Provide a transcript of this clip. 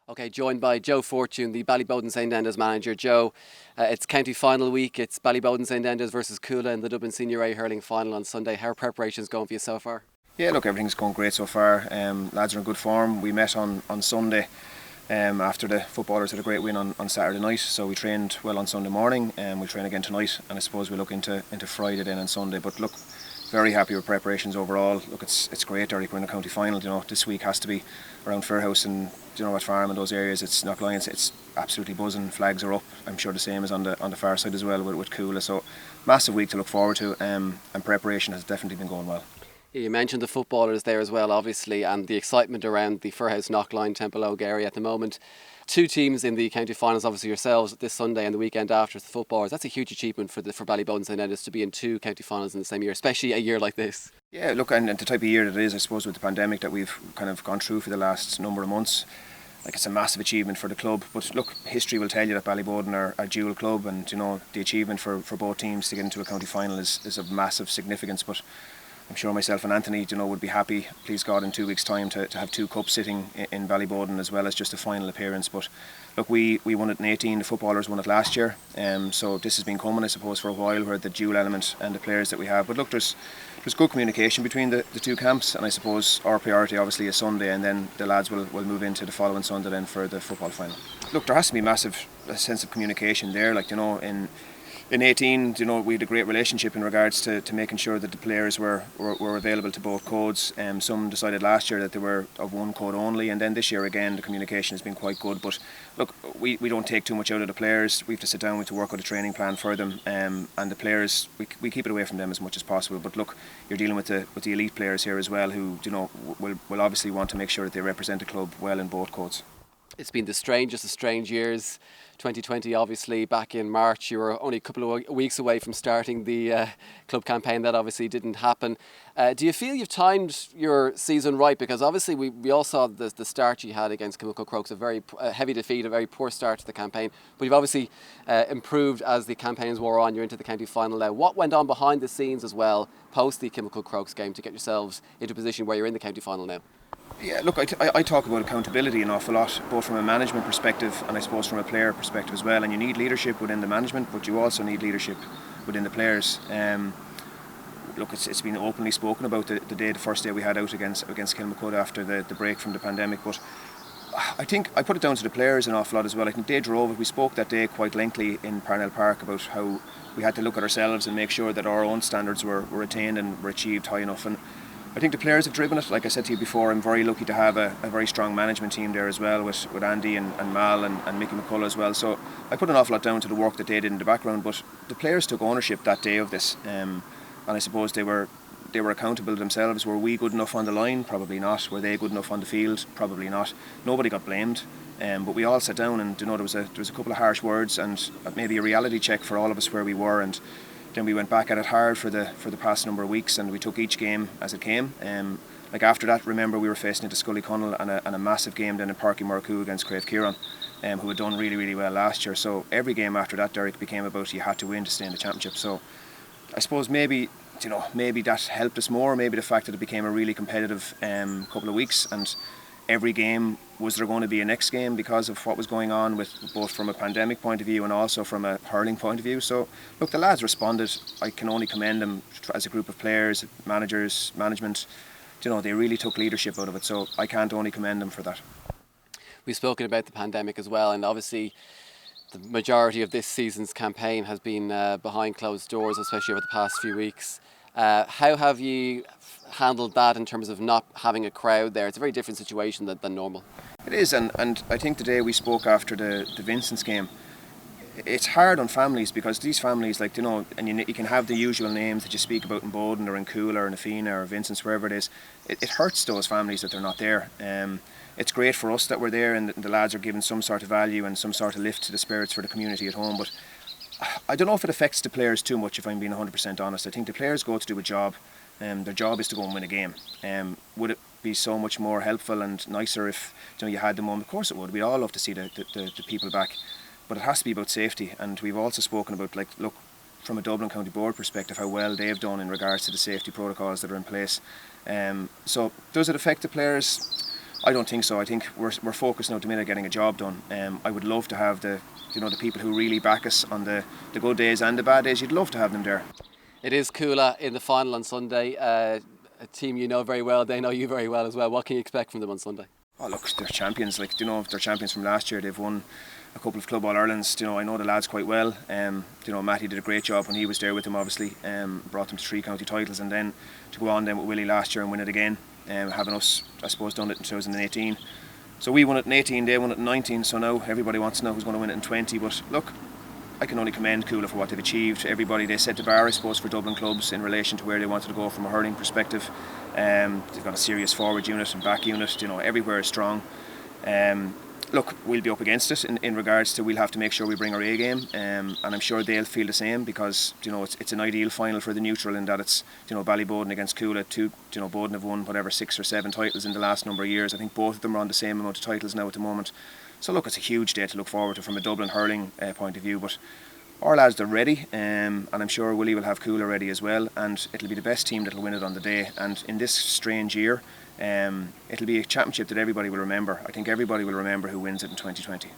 Okay, joined by Joe Fortune, the Ballyboden St Endas manager. Joe, it's county final week. It's Ballyboden St Endas versus Cuala in the Dublin Senior A Hurling final on Sunday. How are preparations going for you so far? Yeah, look, everything's going great so far. Lads are in good form. We met on Sunday after the footballers had a great win on Saturday night. So we trained well on Sunday morning, and we'll train again tonight. And I suppose we look into Friday then and Sunday. But look, very happy with preparations overall. Look, it's great, Derek. We're in the county final. You know, this week has to be around Fairhouse and at Farm and those areas. It's Knocklyons. It's absolutely buzzing. Flags are up. I'm sure the same is on the far side as well with Cuala. So massive week to look forward to. And preparation has definitely been going well. You mentioned the footballers there as well, obviously, and the excitement around the Fairhouse, Knockline, Temple area at the moment. Two teams in the county finals, obviously yourselves this Sunday and the weekend after, the footballers. That's a huge achievement for Ballyboden St Endas to be in two county finals in the same year, especially a year like this. Yeah, look, and the type of year that it is, I suppose, with the pandemic that we've kind of gone through for the last number of months. Like, it's a massive achievement for the club. But look, history will tell you that Ballyboden are a dual club, and the achievement for both teams to get into a county final is of massive significance. But I'm sure myself and Anthony, would be happy, please God, in 2 weeks' time to have two cups sitting in Ballyboden as well as just a final appearance. But look, we won it in 18, the footballers won it last year. So this has been coming, I suppose, for a while, where the dual element and the players that we have. But look, there's good communication between the two camps, and I suppose our priority obviously is Sunday, and then the lads will move into the following Sunday then for the football final. Look, there has to be a sense of communication there, in 18, we had a great relationship in regards to making sure that the players were available to both codes. Some decided last year that they were of one code only, and then this year again the communication has been quite good. But look, we don't take too much out of the players. We have to sit down, we have to work out a training plan for them, and the players, we keep it away from them as much as possible. But look, you're dealing with the elite players here as well, who will obviously want to make sure that they represent the club well in both codes. It's been the strangest of strange years. 2020, obviously, back in March, you were only a couple of weeks away from starting the club campaign. That obviously didn't happen. Do you feel you've timed your season right? Because obviously we all saw the start you had against Kilmacud Crokes, a very heavy defeat, a very poor start to the campaign. But you've obviously improved as the campaigns wore on. You're into the county final now. What went on behind the scenes as well, post the Kilmacud Crokes game, to get yourselves into a position where you're in the county final now? Yeah, look, I talk about accountability an awful lot, both from a management perspective and I suppose from a player perspective as well. And you need leadership within the management, but you also need leadership within the players. Look, it's been openly spoken about the first day we had out against Kilmacud after the break from the pandemic. But I think I put it down to the players an awful lot as well. I think they drove it. We spoke that day quite lengthily in Parnell Park about how we had to look at ourselves and make sure that our own standards were attained and were achieved high enough. And I think the players have driven it. Like I said to you before, I'm very lucky to have a very strong management team there as well, with Andy and Mal and Mickey McCullough as well. So I put an awful lot down to the work that they did in the background. But the players took ownership that day of this, and I suppose they were accountable themselves. Were we good enough on the line? Probably not. Were they good enough on the field? Probably not. Nobody got blamed. But we all sat down, and there was a couple of harsh words and maybe a reality check for all of us where we were. And then we went back at it hard for the past number of weeks, and we took each game as it came. Like after that, remember, we were facing into Scully Connell and a massive game then in Páirc Uí Murchú against Crave Kieran, who had done really, really well last year. So every game after that, Derek, became about you had to win to stay in the championship. So I suppose maybe that helped us more. Maybe the fact that it became a really competitive couple of weeks, and every game was there going to be a next game because of what was going on, with both from a pandemic point of view and also from a hurling point of view. So look, the lads responded. I can only commend them as a group of players, managers, management. They really took leadership out of it. So I can't only commend them for that. We've spoken about the pandemic as well, and obviously the majority of this season's campaign has been behind closed doors, especially over the past few weeks. How have you handled that in terms of not having a crowd there? It's a very different situation than normal. It is, and I think the day we spoke after the Vincent's game, it's hard on families, because these families, and you can have the usual names that you speak about in Boden or in Cuala or in Afina or Vincent's, wherever it is. It hurts those families that they're not there. It's great for us that we're there, and the lads are given some sort of value and some sort of lift to the spirits for the community at home. But I don't know if it affects the players too much, if I'm being 100% honest. I think the players go to do a job. Their job is to go and win a game. Would it be so much more helpful and nicer if you had them on? Of course it would. We'd all love to see the people back, but it has to be about safety. And we've also spoken about, look, from a Dublin County Board perspective, how well they've done in regards to the safety protocols that are in place. So does it affect the players? I don't think so. I think we're focused now at the minute getting a job done. I would love to have the people who really back us on the good days and the bad days. You'd love to have them there. It is Cuala in the final on Sunday. A team you know very well, they know you very well as well. What can you expect from them on Sunday? Oh look, they're champions. Like, they're champions from last year. They've won a couple of Club All-Irelands. I know the lads quite well. Matty did a great job when he was there with them, obviously. Brought them to 3 county titles, and then to go on then with Willie last year and win it again. Having us, I suppose, done it in 2018. So we won it in 18, they won it in 19, so now everybody wants to know who's going to win it in 20. But look, I can only commend Cuala for what they've achieved. Everybody, they set the bar, I suppose, for Dublin clubs in relation to where they wanted to go from a hurling perspective. They've got a serious forward unit and back unit, everywhere is strong. Look, we'll be up against it in regards to we'll have to make sure we bring our A game, and I'm sure they'll feel the same, because it's an ideal final for the neutral in that it's Ballyboden against Cuala. Boden have won 6 or 7 titles in the last number of years. I think both of them are on the same amount of titles now at the moment. So look, it's a huge day to look forward to from a Dublin hurling point of view. But our lads are ready, and I'm sure Willie will have Cuala ready as well, and it'll be the best team that'll win it on the day. And in this strange year, it'll be a championship that everybody will remember. I think everybody will remember who wins it in 2020.